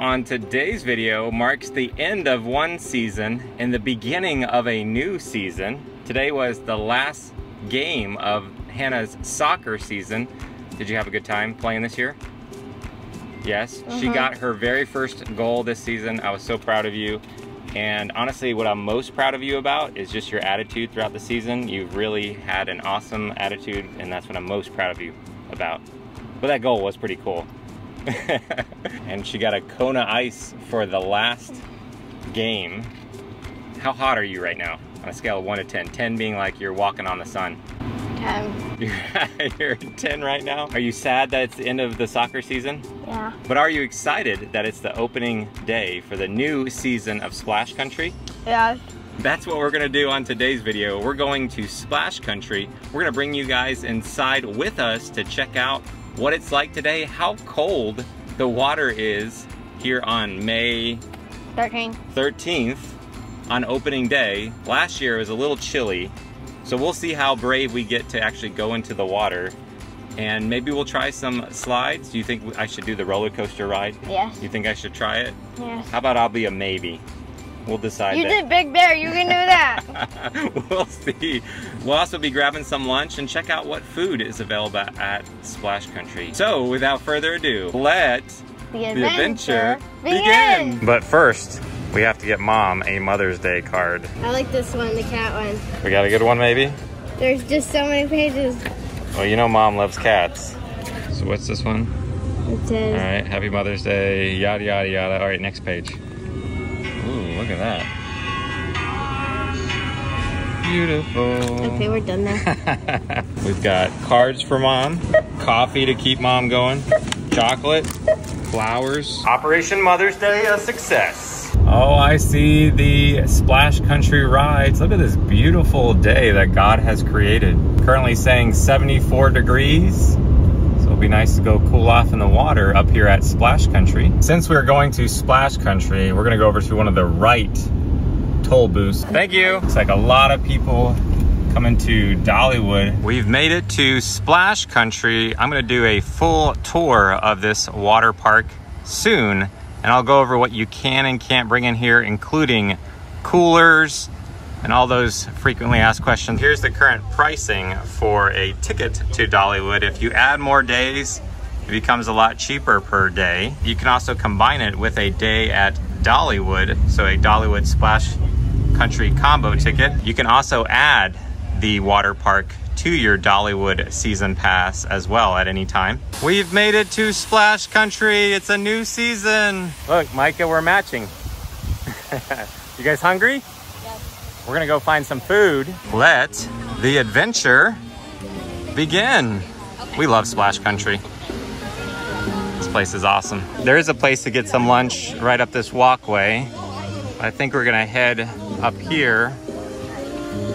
on today's video marks the end of one season and the beginning of a new season. Today was the last game of Hannah's soccer season. Did you have a good time playing this year? Yes, she got her very first goal this season. I was so proud of you. And honestly, what I'm most proud of you about is just your attitude throughout the season. You've really had an awesome attitude, and that's what I'm most proud of you about. But that goal was pretty cool. And she got a Kona ice for the last game. How hot are you right now? On a scale of 1 to 10. 10 being like you're walking on the sun. 10. You're 10 right now? Are you sad that it's the end of the soccer season? Yeah. But are you excited that it's the opening day for the new season of Splash Country? Yeah. That's what we're gonna do on today's video. We're going to Splash Country. We're gonna bring you guys inside with us to check out what it's like today, how cold the water is here on May 13th on opening day. Last year it was a little chilly. So we'll see how brave we get to actually go into the water, and maybe we'll try some slides. Do you think I should do the roller coaster ride? Yes. You think I should try it? Yes. How about I'll be a maybe? We'll decide. You did Big Bear, you can do that. We'll see. We'll also be grabbing some lunch and check out what food is available at Splash Country. So without further ado, let the adventure begin. But first, we have to get Mom a Mother's Day card. I like this one, the cat one. We got a good one, maybe? There's just so many pages. Well, you know Mom loves cats. So what's this one? It says... All right, Happy Mother's Day, yada, yada, yada. All right, next page. Ooh, look at that. Beautiful. Okay, we're done there. We've got cards for Mom, coffee to keep Mom going, chocolate, flowers. Operation Mother's Day, a success. Oh, I see the Splash Country rides. Look at this beautiful day that God has created. Currently saying 74 degrees. So it'll be nice to go cool off in the water up here at Splash Country. Since we're going to Splash Country, we're gonna go over to one of the right toll booths. Thank you. It's like a lot of people coming to Dollywood. We've made it to Splash Country. I'm gonna do a full tour of this water park soon. And I'll go over what you can and can't bring in here, including coolers and all those frequently asked questions. Here's the current pricing for a ticket to Dollywood. If you add more days, it becomes a lot cheaper per day. You can also combine it with a day at Dollywood, so a Dollywood Splash Country combo ticket. You can also add the water park to your Dollywood season pass as well at any time. We've made it to Splash Country. It's a new season. Look, Micah, we're matching. You guys hungry? Yes. We're gonna go find some food. Let the adventure begin. Okay. We love Splash Country. This place is awesome. There is a place to get some lunch right up this walkway. I think we're gonna head up here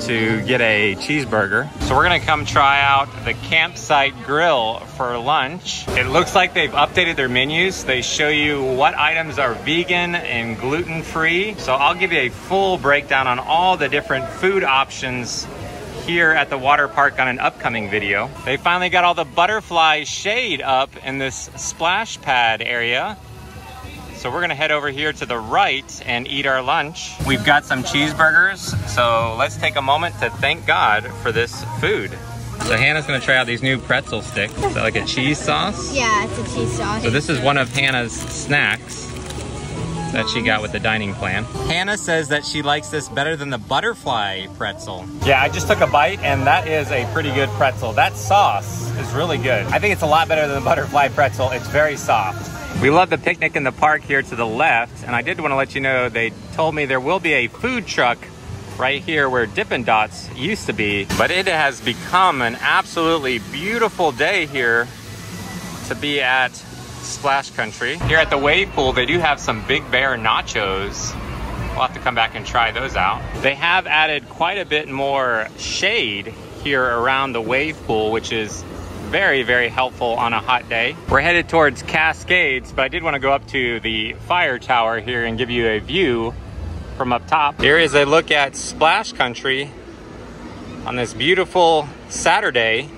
to get a cheeseburger. So we're gonna come try out the campsite grill for lunch. It looks like they've updated their menus. They show you what items are vegan and gluten-free. So I'll give you a full breakdown on all the different food options here at the water park on an upcoming video. They finally got all the butterfly shade up in this splash pad area. So we're gonna head over here to the right and eat our lunch. We've got some cheeseburgers, so let's take a moment to thank God for this food. So Hannah's gonna try out these new pretzel sticks. Is that like a cheese sauce? Yeah, it's a cheese sauce. So this is one of Hannah's snacks that she got with the dining plan. Hannah says that she likes this better than the butterfly pretzel. Yeah, I just took a bite and that is a pretty good pretzel. That sauce is really good. I think it's a lot better than the butterfly pretzel. It's very soft. We love the picnic in the park here to the left, and I did want to let you know they told me there will be a food truck right here where Dippin' Dots used to be, but it has become an absolutely beautiful day here to be at Splash Country. Here at the wave pool, they do have some Big Bear nachos. We'll have to come back and try those out. They have added quite a bit more shade here around the wave pool, which is very, very helpful on a hot day. We're headed towards Cascades, but I did want to go up to the fire tower here and give you a view from up top. Here is a look at Splash Country on this beautiful Saturday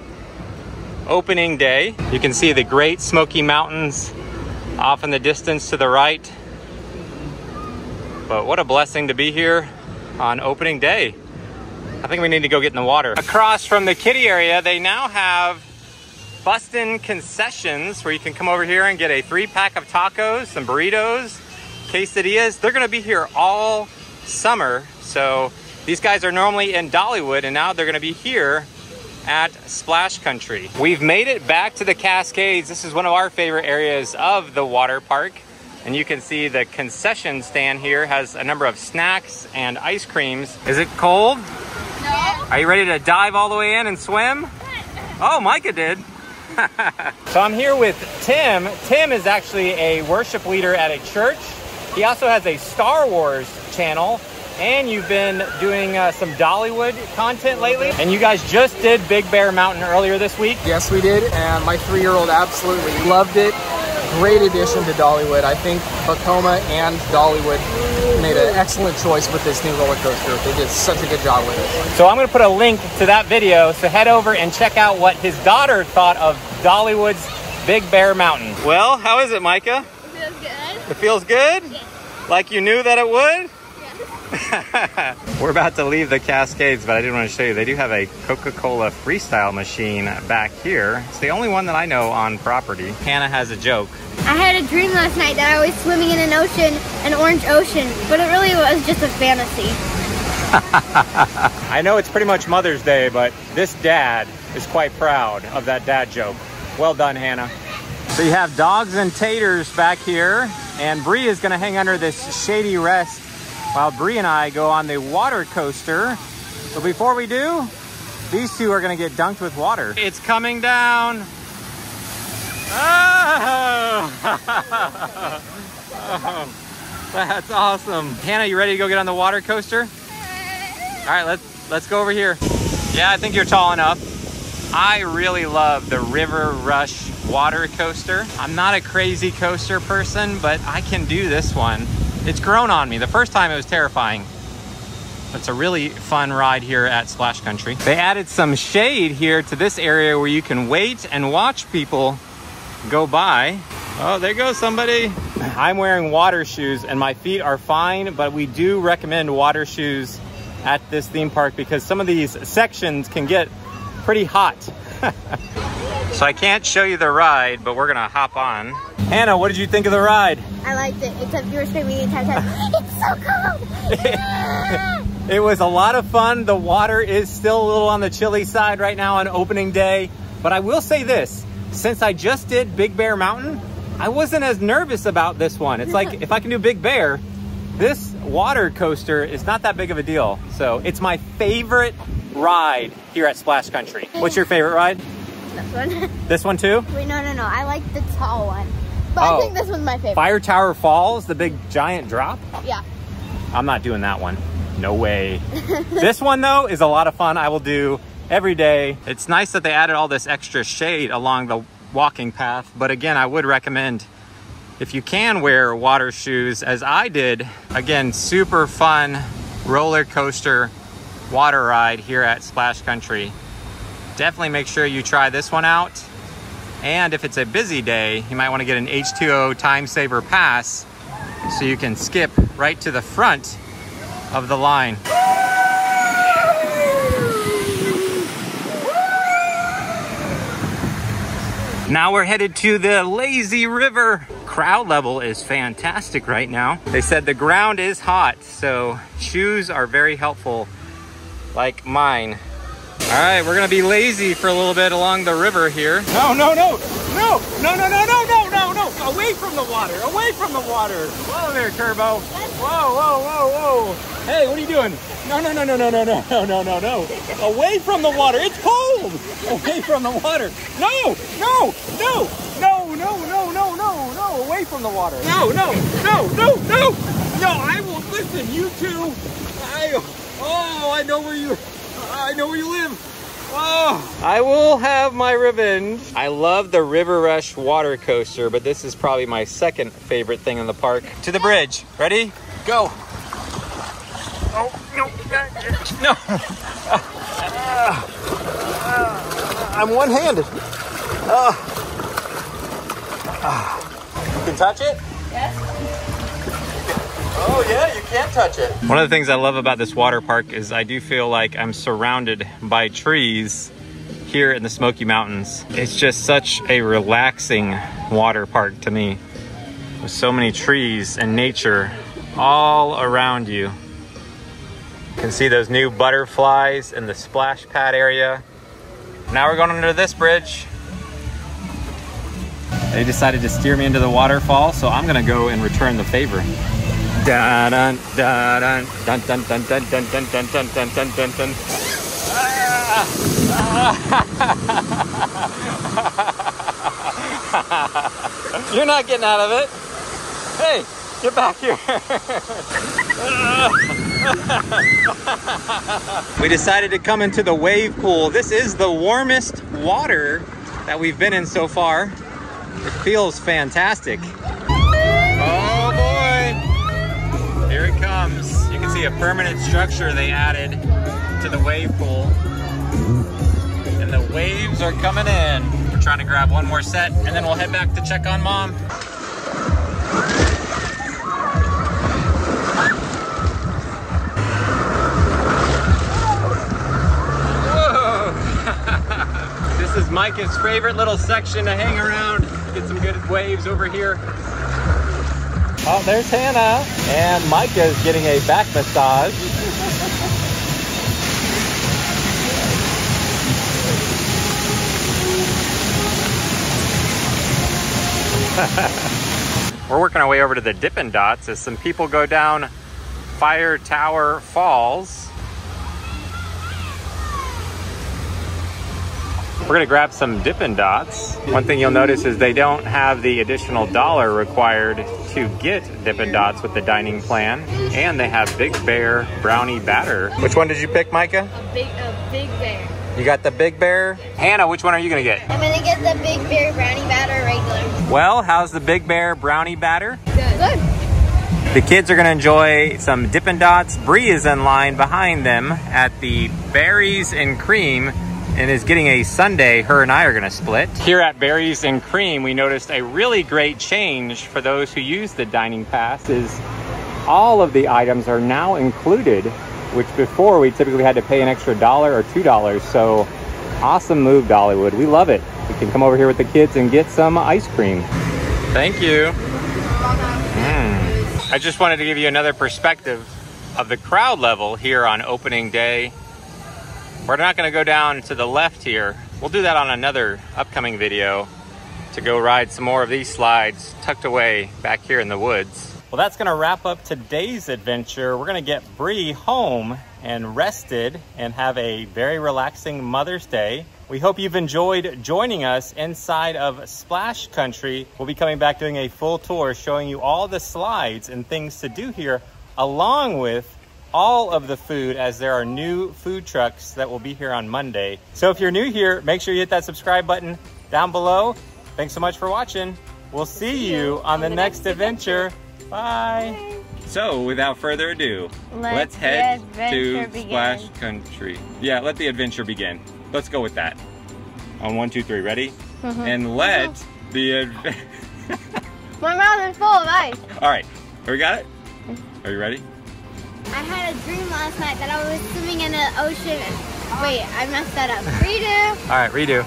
opening day. You can see the Great Smoky Mountains off in the distance to the right. But what a blessing to be here on opening day. I think we need to go get in the water. Across from the kiddie area, they now have bustin' concessions where you can come over here and get a 3-pack of tacos, some burritos, quesadillas. They're gonna be here all summer. So these guys are normally in Dollywood, and now they're gonna be here at Splash Country. We've made it back to the Cascades. This is one of our favorite areas of the water park. And you can see the concession stand here has a number of snacks and ice creams. Is it cold? No. Are you ready to dive all the way in and swim? Oh, Micah did. So I'm here with Tim. Tim is actually a worship leader at a church. He also has a Star Wars channel, and you've been doing some Dollywood content lately. And you guys just did Big Bear Mountain earlier this week. Yes, we did, and my 3-year-old absolutely loved it. Great addition to Dollywood. I think Vekoma and Dollywood made an excellent choice with this new roller coaster. They did such a good job with it. So I'm going to put a link to that video, so head over and check out what his daughter thought of Dollywood's Big Bear Mountain. Well, how is it, Micah? It feels good. It feels good? Yes. Like you knew that it would? Yes. We're about to leave the Cascades, but I did want to show you, they do have a Coca-Cola freestyle machine back here. It's the only one that I know on property. Hannah has a joke. I had a dream last night that I was swimming in an ocean, an orange ocean, but it really was just a fantasy. I know it's pretty much Mother's Day, but this dad is quite proud of that dad joke. Well done, Hannah. So you have dogs and taters back here, and Brie is going to hang under this shady rest while Brie and I go on the water coaster. But before we do, these two are going to get dunked with water. It's coming down. Oh! Oh, that's awesome. Hannah, you ready to go get on the water coaster? All right, let's go over here. Yeah, I think you're tall enough. I really love the River Rush water coaster. I'm not a crazy coaster person, but I can do this one. It's grown on me. The first time it was terrifying. It's a really fun ride here at Splash Country. They added some shade here to this area where you can wait and watch people go by. Oh, there goes somebody. I'm wearing water shoes and my feet are fine, but we do recommend water shoes at this theme park because some of these sections can get pretty hot. So I can't show you the ride, but we're gonna hop on. Hannah, what did you think of the ride? I liked it, except you were screaming the entire time, it's so cold! It was a lot of fun. The water is still a little on the chilly side right now on opening day, but I will say this, since I just did Big Bear Mountain, I wasn't as nervous about this one. It's like, if I can do Big Bear, this water coaster is not that big of a deal. So it's my favorite ride here at Splash Country. What's your favorite ride? This one. This one too? Wait, no. I like the tall one. But I think this one's my favorite. Fire Tower Falls, the big giant drop? Yeah. I'm not doing that one. No way. This one though is a lot of fun. I will do every day. It's nice that they added all this extra shade along the walking path. But again, I would recommend, if you can wear water shoes as I did, again, super fun roller coaster water ride here at Splash Country. Definitely make sure you try this one out. And if it's a busy day, you might want to get an H2O time saver pass so you can skip right to the front of the line. Now we're headed to the lazy river. Crowd level is fantastic right now. They said the ground is hot, so shoes are very helpful, like mine. All right, we're gonna be lazy for a little bit along the river here. No, away from the water, away from the water. Whoa there, Turbo. Whoa. Hey, what are you doing? No. Away from the water, it's cold. Away from the water. No, away from the water. No, I will listen, you two. I know where you live. Oh, I will have my revenge. I love the River Rush water coaster, but this is probably my second favorite thing in the park. To the bridge. Ready? Go. Oh, no. I'm one-handed. You can touch it? Yes. Oh, yeah, you can Don't touch it. One of the things I love about this water park is I do feel like I'm surrounded by trees here in the Smoky Mountains. It's just such a relaxing water park to me, with so many trees and nature all around you. You can see those new butterflies in the splash pad area. Now we're going under this bridge. They decided to steer me into the waterfall, so I'm gonna go and return the favor. Dun dun dun dun dun dun dun dun dun dun dun dun dun dun dun. You're not getting out of it. Hey, get back here. We decided to come into the wave pool. This is the warmest water that we've been in so far. It feels fantastic. Oh boy, here it comes. You can see a permanent structure they added to the wave pool. And the waves are coming in. We're trying to grab one more set and then we'll head back to check on Mom. This is Micah's favorite little section to hang around. Get some good waves over here. Oh, there's Hannah. And Micah's getting a back massage. We're working our way over to the Dippin' Dots as some people go down Fire Tower Falls. We're gonna grab some Dippin' Dots. One thing you'll notice is they don't have the additional $1 required to get Dippin' Dots with the dining plan. And they have Big Bear Brownie Batter. Which one did you pick, Micah? A big bear. You got the Big Bear? Hannah, which one are you gonna get? I'm gonna get the Big Bear Brownie Batter regular. Well, how's the Big Bear Brownie Batter? Good. The kids are gonna enjoy some Dippin' Dots. Brie is in line behind them at the Berries and Cream and is getting a sundae her and I are gonna split. Here at Berries and Cream, we noticed a really great change for those who use the dining pass is all of the items are now included, which before we typically had to pay an extra $1 or $2. So awesome move, Dollywood. We love it. We can come over here with the kids and get some ice cream. Thank you. I just wanted to give you another perspective of the crowd level here on opening day. We're not gonna go down to the left here. We'll do that on another upcoming video to go ride some more of these slides tucked away back here in the woods. Well, that's gonna wrap up today's adventure. We're gonna get Brie home and rested and have a very relaxing Mother's Day. We hope you've enjoyed joining us inside of Splash Country. We'll be coming back doing a full tour showing you all the slides and things to do here, along with all of the food, as there are new food trucks that will be here on Monday. So if you're new here, make sure you hit that subscribe button down below. Thanks so much for watching. We'll see you on the next adventure. Bye. So without further ado, let's head to Splash Country. Yeah, let the adventure begin. Let's go with that. On 1, 2, 3, ready? And let the My mouth is full of ice. All right, we got it? Are you ready? I had a dream last night that I was swimming in an ocean. Wait, I messed that up. Redo. All right, redo.